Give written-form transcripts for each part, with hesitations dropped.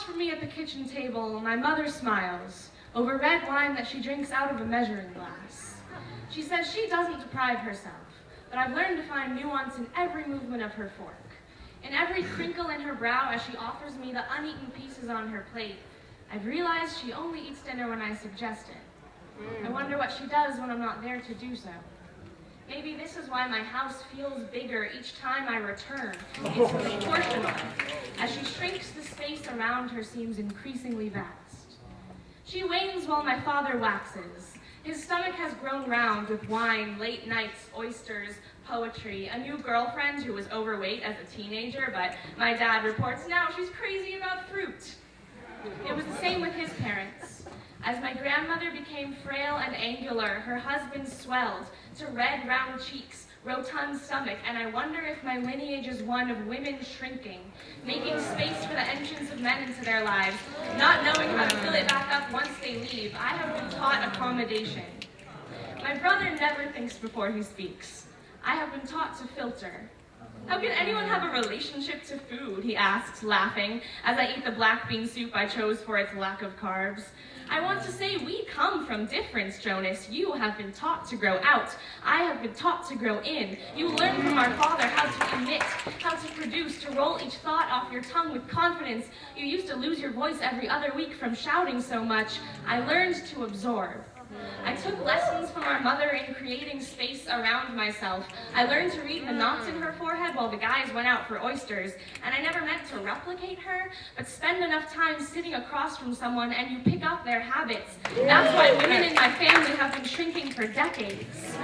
from me at the kitchen table, my mother smiles over red wine that she drinks out of a measuring glass. She says she doesn't deprive herself, but I've learned to find nuance in every movement of her fork, in every crinkle in her brow as she offers me the uneaten pieces on her plate. I've realized she only eats dinner when I suggest it. I wonder what she does when I'm not there to do so. Maybe this is why my house feels bigger each time I return. It's proportional. As she shrinks, the space around her seems increasingly vast. She wanes while my father waxes. His stomach has grown round with wine, late nights, oysters, poetry, a new girlfriend who was overweight as a teenager, but my dad reports now she's crazy about fruit. It was the same with his parents. As my grandmother became frail and angular, her husband swelled to red, round cheeks, rotund stomach, and I wonder if my lineage is one of women shrinking, making space for the entrance of men into their lives, not knowing how to fill it back up once they leave. I have been taught accommodation. My brother never thinks before he speaks. I have been taught to filter. How can anyone have a relationship to food, he asks, laughing, as I eat the black bean soup I chose for its lack of carbs. I want to say we come from difference, Jonas. You have been taught to grow out. I have been taught to grow in. You learn from our father how to emit, how to produce, to roll each thought off your tongue with confidence. You used to lose your voice every other week from shouting so much. I learned to absorb. I took lessons from our mother in creating space around myself. I learned to read the knots in her forehead while the guys went out for oysters, and I never meant to replicate her, but spend enough time sitting across from someone and you pick up their habits. That's why women in my family have been shrinking for decades.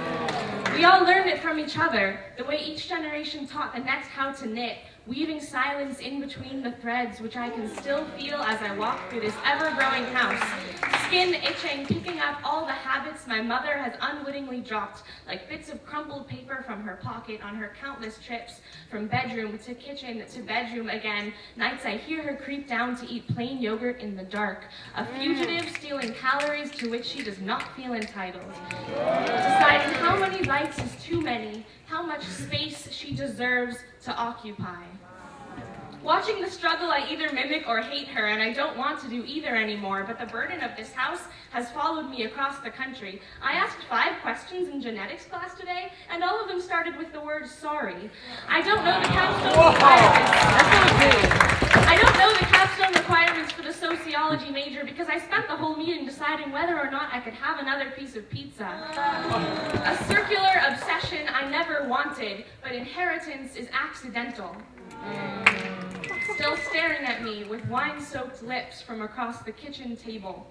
We all learned it from each other, the way each generation taught the next how to knit, weaving silence in between the threads, which I can still feel as I walk through this ever-growing house. Skin itching, picking up all the habits my mother has unwittingly dropped, like bits of crumpled paper from her pocket on her countless trips, from bedroom to kitchen to bedroom again. Nights I hear her creep down to eat plain yogurt in the dark, a fugitive stealing calories to which she does not feel entitled. Deciding how many bites is too many, how much space she deserves to occupy. Watching the struggle, I either mimic or hate her, and I don't want to do either anymore, but the burden of this house has followed me across the country. I asked 5 questions in genetics class today, and all of them started with the word sorry. I don't know the capstone requirements. I don't know the capstone requirements for the sociology major because I spent the whole meeting deciding whether or not I could have another piece of pizza. A circular obsession I never wanted, but inheritance is accidental. Still staring at me with wine-soaked lips from across the kitchen table.